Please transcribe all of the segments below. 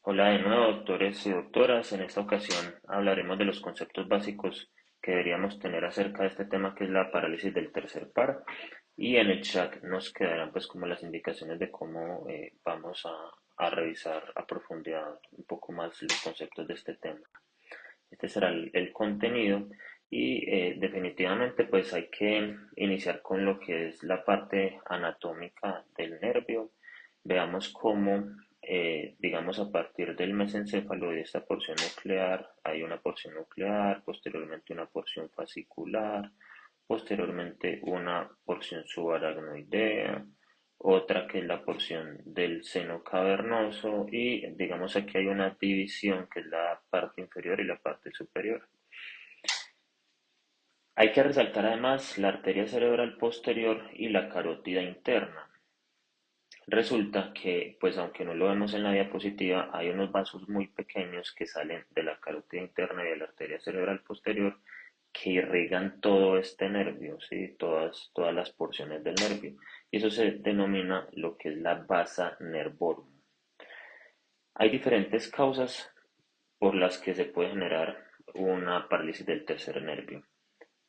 Hola de nuevo, doctores y doctoras. En esta ocasión hablaremos de los conceptos básicos que deberíamos tener acerca de este tema que es la parálisis del tercer par y en el chat nos quedarán pues como las indicaciones de cómo vamos a revisar a profundidad un poco más los conceptos de este tema. Este será el contenido y definitivamente pues hay que iniciar con lo que es la parte anatómica del nervio. Veamos cómo, digamos, a partir del mesencéfalo de esta porción nuclear, hay una porción nuclear, posteriormente una porción fascicular, posteriormente una porción subaracnoidea, otra que es la porción del seno cavernoso y digamos aquí hay una división que es la parte inferior y la parte superior. Hay que resaltar además la arteria cerebral posterior y la carótida interna. Resulta que, pues aunque no lo vemos en la diapositiva, hay unos vasos muy pequeños que salen de la carótida interna y de la arteria cerebral posterior que irrigan todo este nervio, ¿sí? Todas las porciones del nervio. Y eso se denomina lo que es la vasa nervorum. Hay diferentes causas por las que se puede generar una parálisis del tercer nervio.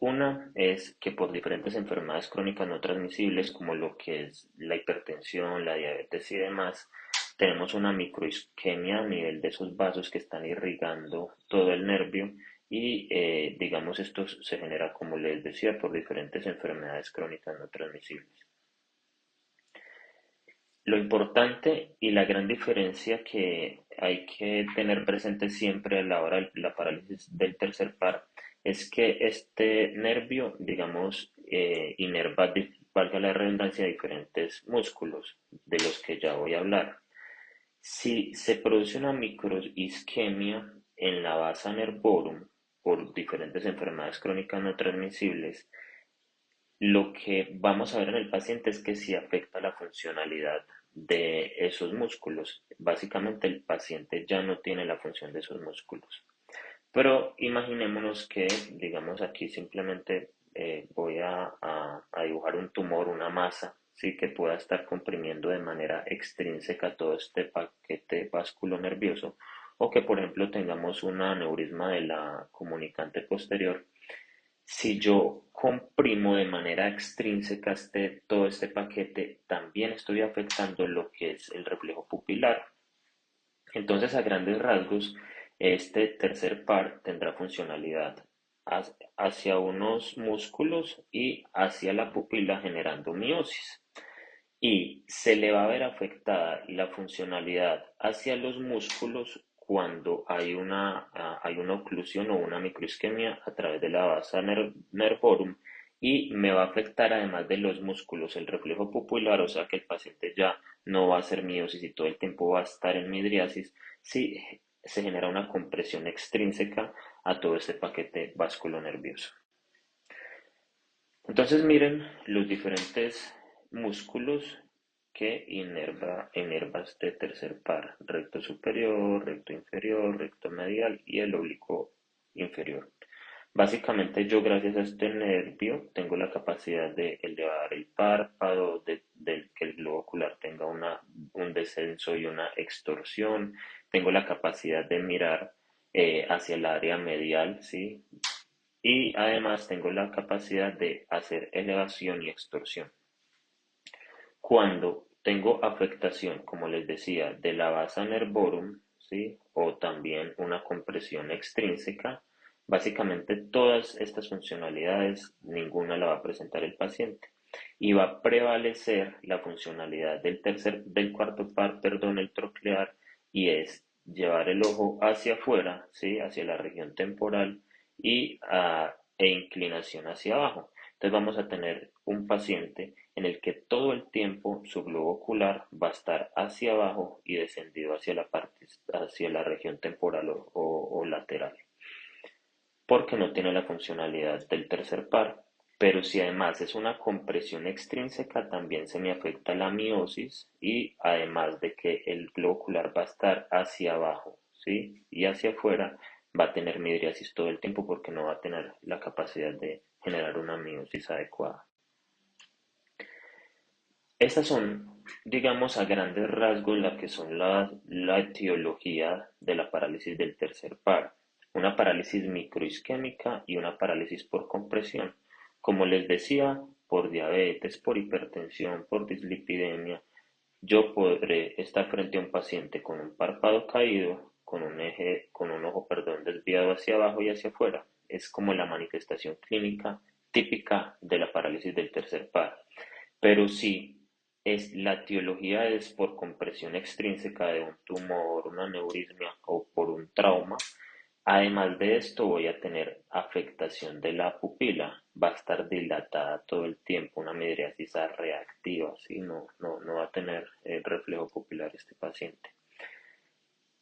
Una es que por diferentes enfermedades crónicas no transmisibles, como lo que es la hipertensión, la diabetes y demás, tenemos una microisquemia a nivel de esos vasos que están irrigando todo el nervio y digamos esto se genera, como les decía, por diferentes enfermedades crónicas no transmisibles. Lo importante y la gran diferencia que hay que tener presente siempre a la hora de la parálisis del tercer par es que este nervio, digamos, inerva, valga la redundancia, diferentes músculos de los que ya voy a hablar. Si se produce una microisquemia en la vasa nervorum por diferentes enfermedades crónicas no transmisibles, lo que vamos a ver en el paciente es que sí afecta la funcionalidad de esos músculos. Básicamente el paciente ya no tiene la función de esos músculos. Pero imaginémonos que, digamos aquí simplemente voy a dibujar un tumor, una masa, sí que pueda estar comprimiendo de manera extrínseca todo este paquete vasculonervioso o que por ejemplo tengamos un aneurisma de la comunicante posterior. Si yo comprimo de manera extrínseca todo este paquete, también estoy afectando lo que es el reflejo pupilar. Entonces, a grandes rasgos, este tercer par tendrá funcionalidad hacia unos músculos y hacia la pupila generando miosis. Y se le va a ver afectada la funcionalidad hacia los músculos cuando hay una oclusión o una microisquemia a través de la vasa nervorum y me va a afectar además de los músculos el reflejo pupilar, o sea que el paciente ya no va a hacer miosis y todo el tiempo va a estar en midriasis si se genera una compresión extrínseca a todo este paquete vasculonervioso. Entonces miren los diferentes músculos que inerva este tercer par, recto superior, recto inferior, recto medial y el oblicuo inferior. Básicamente yo gracias a este nervio tengo la capacidad de elevar el párpado, de que el globo ocular tenga un descenso y una extorsión, tengo la capacidad de mirar hacia el área medial, ¿sí? Y además tengo la capacidad de hacer elevación y extorsión. Cuando tengo afectación, como les decía, de la vasa nervorum, ¿sí? O también una compresión extrínseca, básicamente todas estas funcionalidades, ninguna la va a presentar el paciente. Y va a prevalecer la funcionalidad del cuarto par, perdón, el troclear, y es llevar el ojo hacia afuera, ¿sí? Hacia la región temporal e inclinación hacia abajo. Entonces vamos a tener un paciente en el que todo el tiempo su globo ocular va a estar hacia abajo y descendido hacia la parte, hacia la región temporal o lateral, porque no tiene la funcionalidad del tercer par. Pero si además es una compresión extrínseca, también se me afecta la miosis y además de que el globo ocular va a estar hacia abajo, ¿sí? Y hacia afuera va a tener midriasis todo el tiempo porque no va a tener la capacidad de generar una miosis adecuada. Estas son digamos a grandes rasgos la que son la etiología de la parálisis del tercer par. Una parálisis microisquémica y una parálisis por compresión. Como les decía, por diabetes, por hipertensión, por dislipidemia, yo podré estar frente a un paciente con un párpado caído, con un ojo, perdón, desviado hacia abajo y hacia afuera. Es como la manifestación clínica típica de la parálisis del tercer par. Pero si la etiología es por compresión extrínseca de un tumor, una aneurisma o por un trauma, además de esto voy a tener afectación de la pupila, va a estar dilatada todo el tiempo, una midriasis reactiva, ¿sí? No va a tener el reflejo pupilar este paciente.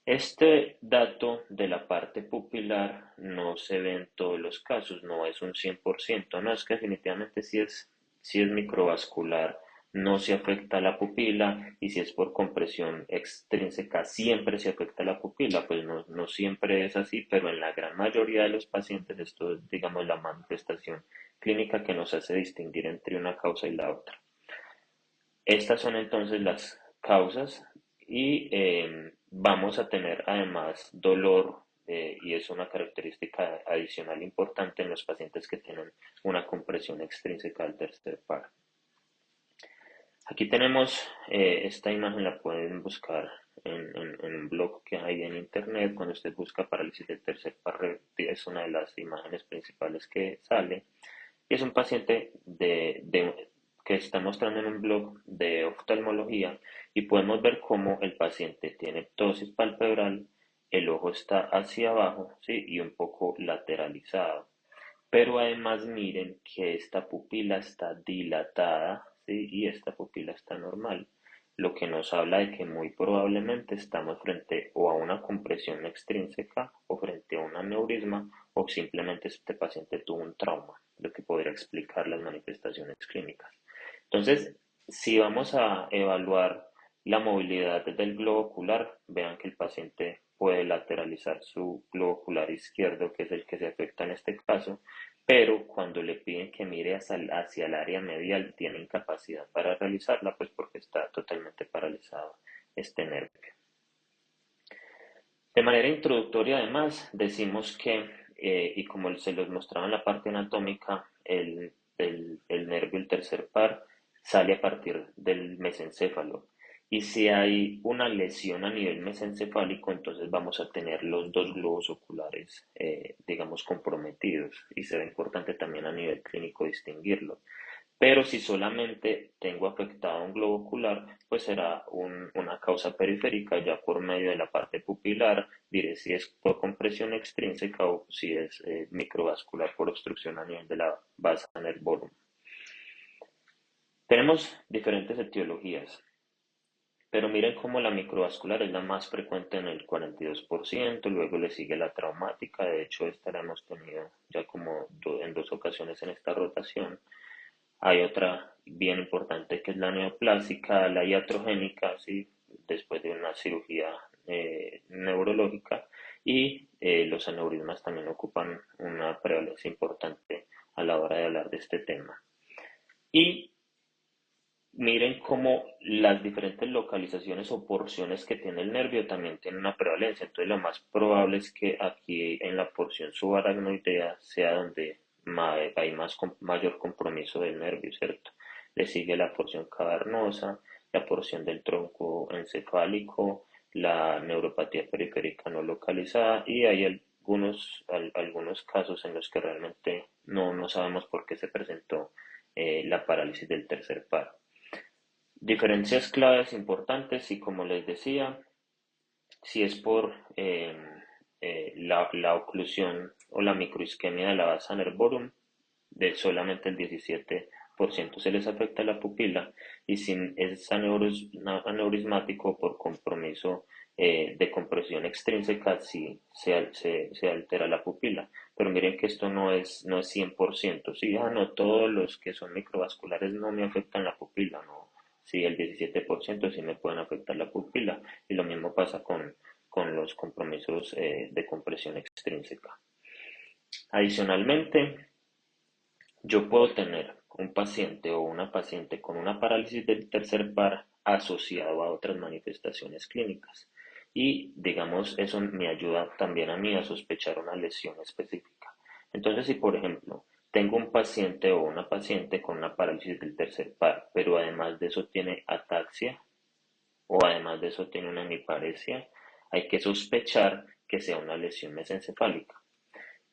Este dato de la parte pupilar no se ve en todos los casos, no es un 100%, no es que definitivamente si es microvascular no se afecta la pupila y si es por compresión extrínseca siempre se afecta la pupila, pues no siempre es así, pero en la gran mayoría de los pacientes esto es, digamos, la manifestación clínica que nos hace distinguir entre una causa y la otra. Estas son entonces las causas y vamos a tener además dolor y es una característica adicional importante en los pacientes que tienen una compresión extrínseca del tercer par. Aquí tenemos esta imagen, la pueden buscar en un blog que hay en internet. Cuando usted busca parálisis del tercer par, es una de las imágenes principales que sale. Y es un paciente que está mostrando en un blog de oftalmología y podemos ver cómo el paciente tiene ptosis palpebral, el ojo está hacia abajo, ¿sí? Y un poco lateralizado. Pero además miren que esta pupila está dilatada, ¿sí? Y esta pupila está normal, lo que nos habla de que muy probablemente estamos frente o a una compresión extrínseca o frente a un aneurisma o simplemente este paciente tuvo un trauma, lo que podría explicar las manifestaciones clínicas. Entonces, si vamos a evaluar la movilidad del globo ocular, vean que el paciente puede lateralizar su globo ocular izquierdo, que es el que se afecta en este caso, pero cuando le piden que mire hacia el área medial tiene incapacidad para realizarla, pues porque está totalmente paralizado este nervio. De manera introductoria, además, decimos que, y como se los mostraba en la parte anatómica, el nervio, el tercer par, sale a partir del mesencéfalo. Y si hay una lesión a nivel mesencefálico, entonces vamos a tener los dos globos oculares, digamos, comprometidos. Y será importante también a nivel clínico distinguirlo. Pero si solamente tengo afectado un globo ocular, pues será una causa periférica ya por medio de la parte pupilar, diré si es por compresión extrínseca o si es microvascular por obstrucción a nivel de la base nervorum. Tenemos diferentes etiologías, pero miren cómo la microvascular es la más frecuente en el 42%, luego le sigue la traumática, de hecho esta la hemos tenido ya como en dos ocasiones en esta rotación. Hay otra bien importante que es la neoplásica, la iatrogénica, ¿sí? Después de una cirugía neurológica y los aneurismas también ocupan una prevalencia importante a la hora de hablar de este tema. Y miren cómo las diferentes localizaciones o porciones que tiene el nervio también tienen una prevalencia. Entonces, lo más probable es que aquí en la porción subaracnoidea sea donde hay mayor compromiso del nervio, ¿cierto? Le sigue la porción cavernosa, la porción del tronco encefálico, la neuropatía periférica no localizada y hay algunos casos en los que realmente no sabemos por qué se presentó la parálisis del tercer par. Diferencias claves importantes y como les decía, si es por la oclusión o la microisquemia de la vasa nervorum, de solamente el 17% se les afecta la pupila y si es aneurismático por compromiso de compresión extrínseca, sí se altera la pupila. Pero miren que esto no es 100%. Sí, no todos los que son microvasculares no me afectan la pupila, no. Sí, el 17% sí me pueden afectar la pupila. Y lo mismo pasa con los compromisos de compresión extrínseca. Adicionalmente, yo puedo tener un paciente o una paciente con una parálisis del tercer par asociado a otras manifestaciones clínicas. Y digamos, eso me ayuda también a mí a sospechar una lesión específica. Entonces, si por ejemplo tengo un paciente o una paciente con una parálisis del tercer par, pero además de eso tiene ataxia o además de eso tiene una hemiparesia, hay que sospechar que sea una lesión mesencefálica.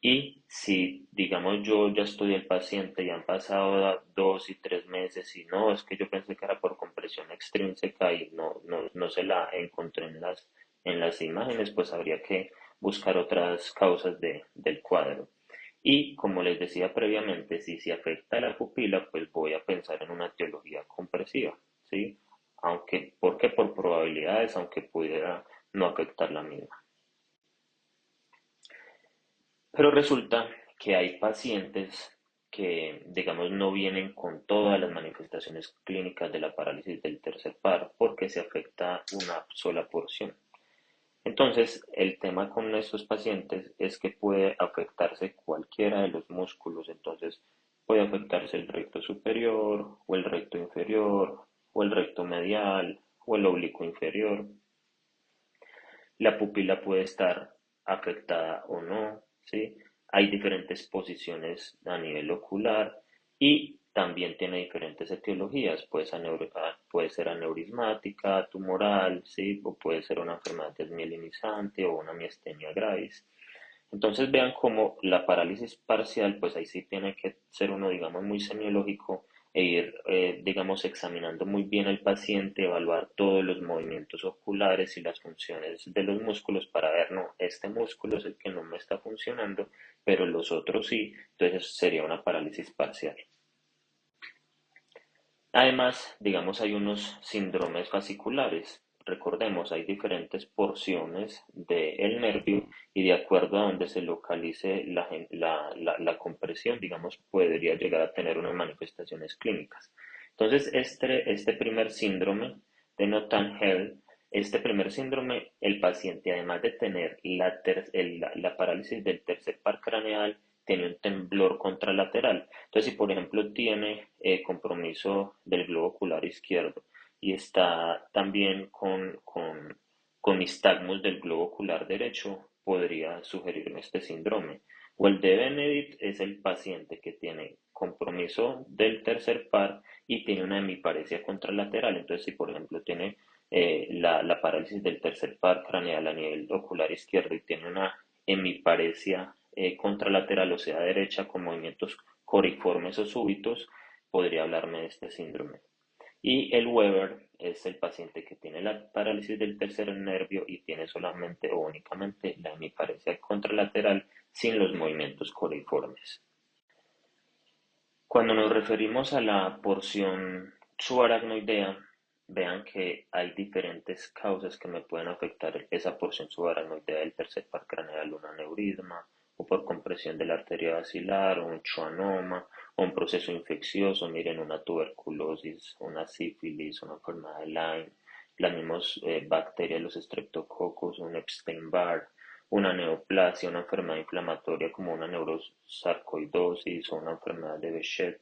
Y si, digamos, yo ya estudié el paciente y han pasado 2 y 3 meses y no, es que yo pensé que era por compresión extrínseca y no se la encontré en las imágenes, pues habría que buscar otras causas del cuadro. Y como les decía previamente, si se afecta a la pupila, pues voy a pensar en una etiología compresiva, ¿sí? Aunque, ¿por qué? Por probabilidades, aunque pudiera no afectar la misma. Pero resulta que hay pacientes que, digamos, no vienen con todas las manifestaciones clínicas de la parálisis del tercer par porque se afecta una sola porción. Entonces, el tema con estos pacientes es que puede afectarse cualquiera de los músculos. Entonces, puede afectarse el recto superior, o el recto inferior, o el recto medial, o el oblicuo inferior. La pupila puede estar afectada o no, ¿sí? Hay diferentes posiciones a nivel ocular y también tiene diferentes etiologías. Puede ser aneurismática, tumoral, ¿sí? O puede ser una enfermedad desmielinizante o una miastenia gravis. Entonces vean cómo la parálisis parcial, pues ahí sí tiene que ser uno, digamos, muy semiológico e ir, digamos, examinando muy bien al paciente, evaluar todos los movimientos oculares y las funciones de los músculos para ver, no, este músculo es el que no me está funcionando, pero los otros sí, entonces sería una parálisis parcial. Además, digamos, hay unos síndromes fasciculares. Recordemos, hay diferentes porciones del nervio y de acuerdo a donde se localice la compresión, digamos, podría llegar a tener unas manifestaciones clínicas. Entonces, este primer síndrome de Nothern-Hell, este primer síndrome, el paciente, además de tener la parálisis del tercer par craneal, tiene un temblor contralateral. Entonces, si por ejemplo tiene compromiso del globo ocular izquierdo y está también con nistagmus del globo ocular derecho, podría sugerirme este síndrome. O el de Benedict es el paciente que tiene compromiso del tercer par y tiene una hemiparesia contralateral. Entonces, si por ejemplo tiene la parálisis del tercer par craneal a nivel ocular izquierdo y tiene una hemiparesia contralateral, o sea, derecha, con movimientos coriformes o súbitos, podría hablarme de este síndrome. Y el Weber es el paciente que tiene la parálisis del tercer nervio y tiene solamente o únicamente la hemiparesia contralateral sin los movimientos coriformes. Cuando nos referimos a la porción subaracnoidea, vean que hay diferentes causas que me pueden afectar esa porción subaracnoidea del tercer par craneal, un aneurisma, o por compresión de la arteria basilar, o un schwannoma, o un proceso infeccioso, miren, una tuberculosis, una sífilis, una enfermedad de Lyme, las mismas bacterias, los streptococos, un Epstein-Barr, una neoplasia, una enfermedad inflamatoria como una neurosarcoidosis o una enfermedad de Behçet,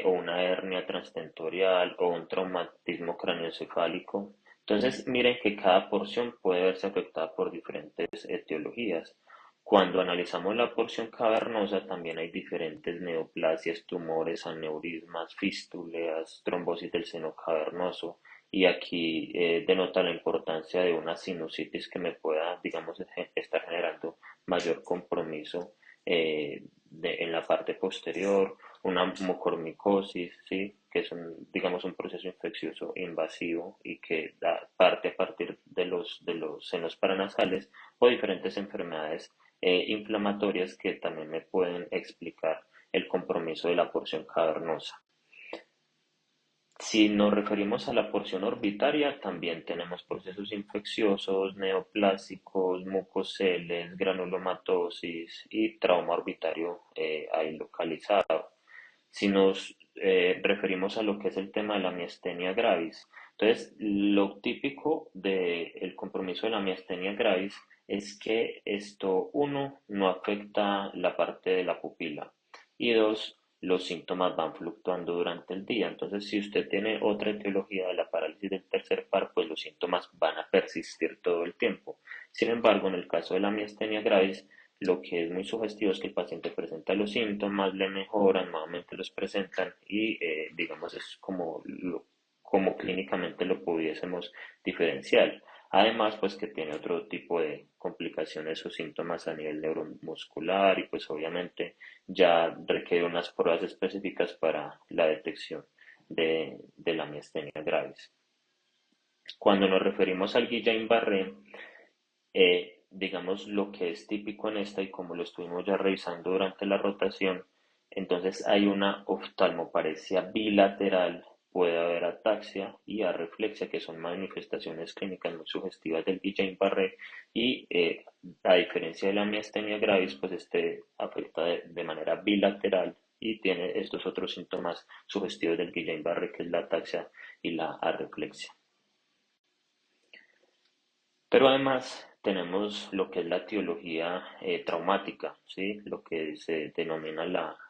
o una hernia transtentorial o un traumatismo craneoencefálico. Entonces, miren que cada porción puede verse afectada por diferentes etiologías. Cuando analizamos la porción cavernosa, también hay diferentes neoplasias, tumores, aneurismas, fístulas, trombosis del seno cavernoso. Y aquí denota la importancia de una sinusitis que me pueda, digamos, estar generando mayor compromiso en la parte posterior, una mucormicosis, ¿sí? Que es digamos, un proceso infeccioso invasivo y que da parte a partir de los senos paranasales o diferentes enfermedades inflamatorias que también me pueden explicar el compromiso de la porción cavernosa. Si nos referimos a la porción orbitaria, también tenemos procesos infecciosos, neoplásicos, mucoceles, granulomatosis y trauma orbitario ahí localizado. Si nos referimos a lo que es el tema de la miastenia gravis, entonces lo típico del compromiso de la miastenia gravis es que esto, uno, no afecta la parte de la pupila y dos, los síntomas van fluctuando durante el día. Entonces, si usted tiene otra etiología de la parálisis del tercer par, pues los síntomas van a persistir todo el tiempo. Sin embargo, en el caso de la miastenia gravis, lo que es muy sugestivo es que el paciente presenta los síntomas, le mejoran, nuevamente los presentan y, digamos, es como clínicamente lo pudiésemos diferenciar. Además, pues que tiene otro tipo de complicaciones o síntomas a nivel neuromuscular y pues obviamente ya requiere unas pruebas específicas para la detección de la miastenia gravis. Cuando nos referimos al Guillain-Barré, digamos lo que es típico en esta y como lo estuvimos ya revisando durante la rotación, entonces hay una oftalmoparesia bilateral, puede haber ataxia y arreflexia, que son manifestaciones clínicas muy sugestivas del Guillain-Barré y a diferencia de la miastenia gravis, pues este afecta de manera bilateral y tiene estos otros síntomas sugestivos del Guillain-Barré, que es la ataxia y la arreflexia. Pero además tenemos lo que es la etiología traumática, ¿sí? Lo que se denomina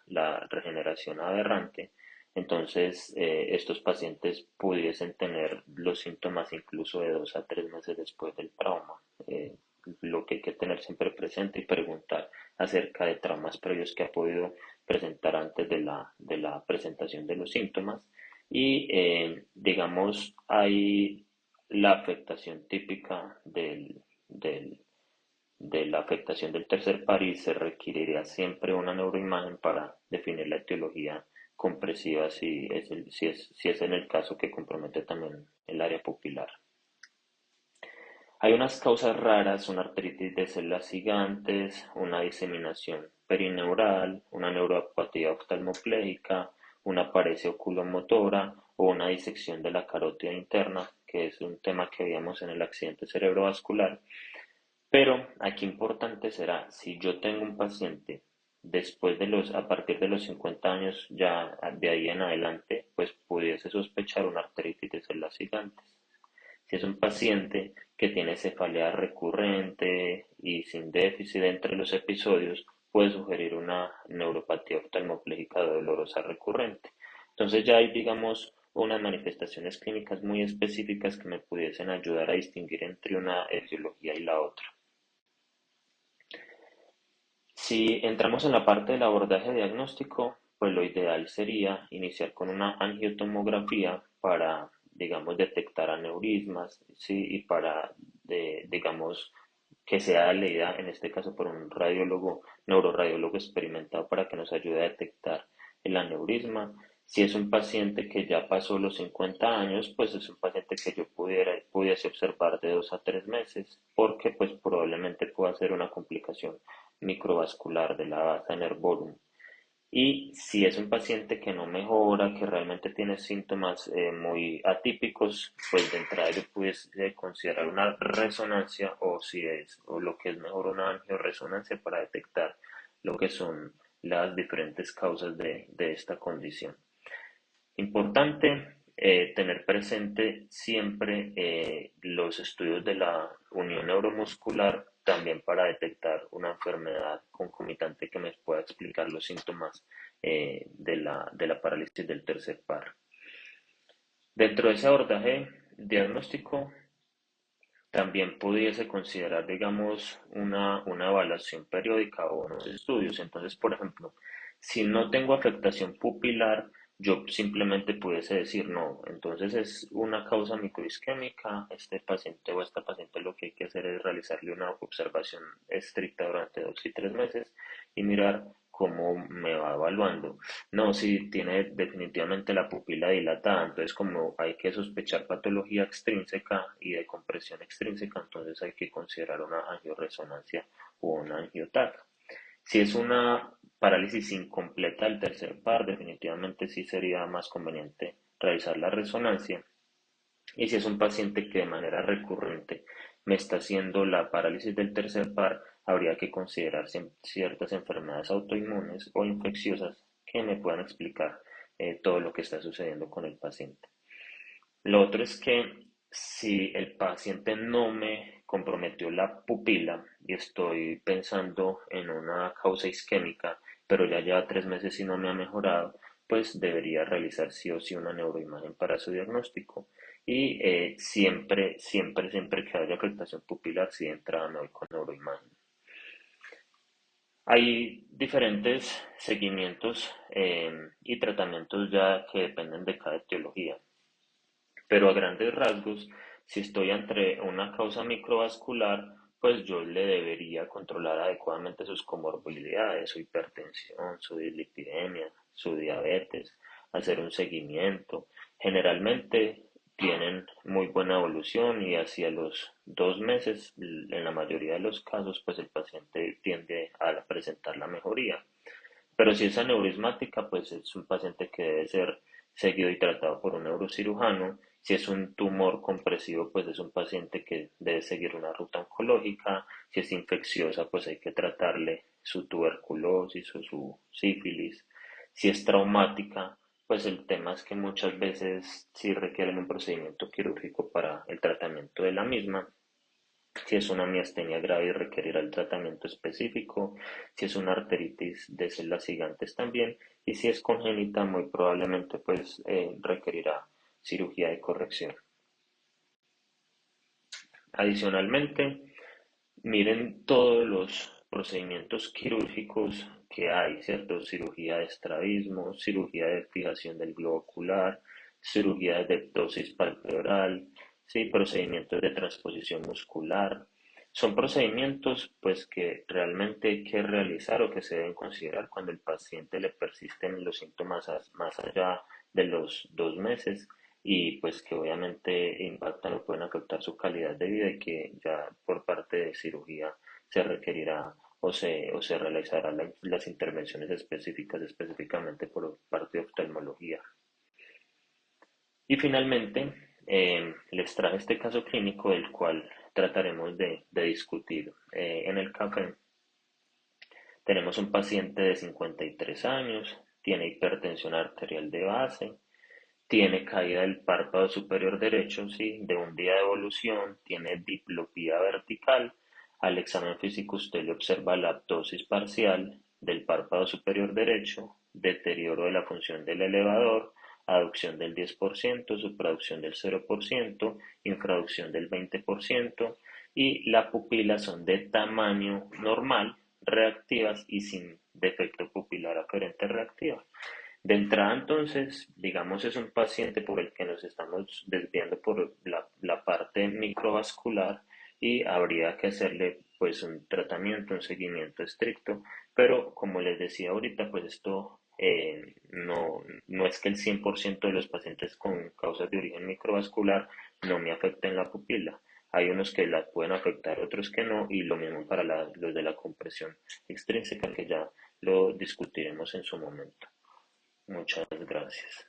la regeneración aberrante. Entonces, estos pacientes pudiesen tener los síntomas incluso de 2 a 3 meses después del trauma. Lo que hay que tener siempre presente y preguntar acerca de traumas previos que ha podido presentar antes de la presentación de los síntomas. Y, digamos, hay la afectación típica de la afectación del tercer par y se requeriría siempre una neuroimagen para definir la etiología compresiva si es en el caso que compromete también el área pupilar. Hay unas causas raras, una artritis de células gigantes, una diseminación perineural, una neuropatía oftalmopléjica, una paresia oculomotora o una disección de la carótida interna, que es un tema que veíamos en el accidente cerebrovascular. Pero aquí importante será, si yo tengo un paciente a partir de los 50 años, ya de ahí en adelante, pues pudiese sospechar una artritis de células gigantes. Si es un paciente que tiene cefalea recurrente y sin déficit entre los episodios, puede sugerir una neuropatía oftalmopléjica dolorosa recurrente. Entonces ya hay, digamos, unas manifestaciones clínicas muy específicas que me pudiesen ayudar a distinguir entre una etiología y la otra. Si entramos en la parte del abordaje diagnóstico, pues lo ideal sería iniciar con una angiotomografía para, digamos, detectar aneurismas, ¿sí? Y para, digamos, que sea leída en este caso por un radiólogo, neuroradiólogo experimentado para que nos ayude a detectar el aneurisma. Si es un paciente que ya pasó los 50 años, pues es un paciente que yo pudiese observar de 2 a 3 meses, porque pues probablemente pueda ser una complicación microvascular de la vasa nervorum. Y si es un paciente que no mejora, que realmente tiene síntomas muy atípicos, pues de entrada yo pudiese considerar una resonancia o lo que es mejor una angioresonancia para detectar lo que son las diferentes causas de esta condición. Importante tener presente siempre los estudios de la unión neuromuscular también para detectar una enfermedad concomitante que me pueda explicar los síntomas de la parálisis del tercer par. Dentro de ese abordaje diagnóstico también pudiese considerar, digamos, una evaluación periódica o unos estudios. Entonces, por ejemplo, si no tengo afectación pupilar, yo simplemente pudiese decir no. Entonces es una causa microisquémica. Este paciente o esta paciente lo que hay que hacer es realizarle una observación estricta durante 2 y 3 meses y mirar cómo me va evaluando. No, si tiene definitivamente la pupila dilatada, entonces como hay que sospechar patología extrínseca y de compresión extrínseca, entonces hay que considerar una angioresonancia o una angiotac. Si es una parálisis incompleta del tercer par, definitivamente sí sería más conveniente realizar la resonancia. Y si es un paciente que de manera recurrente me está haciendo la parálisis del tercer par, habría que considerar ciertas enfermedades autoinmunes o infecciosas que me puedan explicar todo lo que está sucediendo con el paciente. Lo otro es que si el paciente no me comprometió la pupila y estoy pensando en una causa isquémica pero ya lleva 3 meses y no me ha mejorado, pues debería realizar sí o sí una neuroimagen para su diagnóstico. Y siempre que haya afectación pupilar, sí de entrada me voy con neuroimagen. Hay diferentes seguimientos y tratamientos ya que dependen de cada etiología, pero a grandes rasgos, si estoy entre una causa microvascular, pues yo le debería controlar adecuadamente sus comorbilidades, su hipertensión, su dislipidemia, su diabetes, hacer un seguimiento. Generalmente tienen muy buena evolución y hacia los 2 meses, en la mayoría de los casos, pues el paciente tiende a presentar la mejoría. Pero si es aneurismática, pues es un paciente que debe ser seguido y tratado por un neurocirujano. Si es un tumor compresivo, pues es un paciente que debe seguir una ruta oncológica. Si es infecciosa, pues hay que tratarle su tuberculosis o su sífilis. Si es traumática, pues el tema es que muchas veces sí requieren un procedimiento quirúrgico para el tratamiento de la misma. Si es una miastenia grave y requerirá el tratamiento específico, si es una arteritis de células gigantes también, y si es congénita, muy probablemente pues requerirá cirugía de corrección. Adicionalmente, miren todos los procedimientos quirúrgicos que hay, ¿cierto? Cirugía de estrabismo, cirugía de fijación del globo ocular, cirugía de ptosis palpeoral, ¿sí? Procedimientos de transposición muscular. Son procedimientos pues que realmente hay que realizar o que se deben considerar cuando el paciente le persisten los síntomas más allá de los 2 meses y pues que obviamente impactan o pueden afectar su calidad de vida y que ya por parte de cirugía se requerirá o se realizarán las intervenciones específicas específicamente por parte de oftalmología. Y finalmente, les traje este caso clínico del cual trataremos de discutir en el café. Tenemos un paciente de 53 años, tiene hipertensión arterial de base, tiene caída del párpado superior derecho, sí, de un día de evolución, tiene diplopía vertical. Al examen físico usted le observa la ptosis parcial del párpado superior derecho, deterioro de la función del elevador, aducción del 10%, supraducción del 0%, infraducción del 20% y la pupila son de tamaño normal, reactivas y sin defecto pupilar aferente reactiva. De entrada, entonces, digamos, es un paciente por el que nos estamos desviando por la parte microvascular y habría que hacerle pues un tratamiento, un seguimiento estricto, pero como les decía ahorita, pues esto no es que el 100% de los pacientes con causas de origen microvascular no me afecten la pupila. Hay unos que la pueden afectar, otros que no, y lo mismo para los de la compresión extrínseca, que ya lo discutiremos en su momento. Muchas gracias.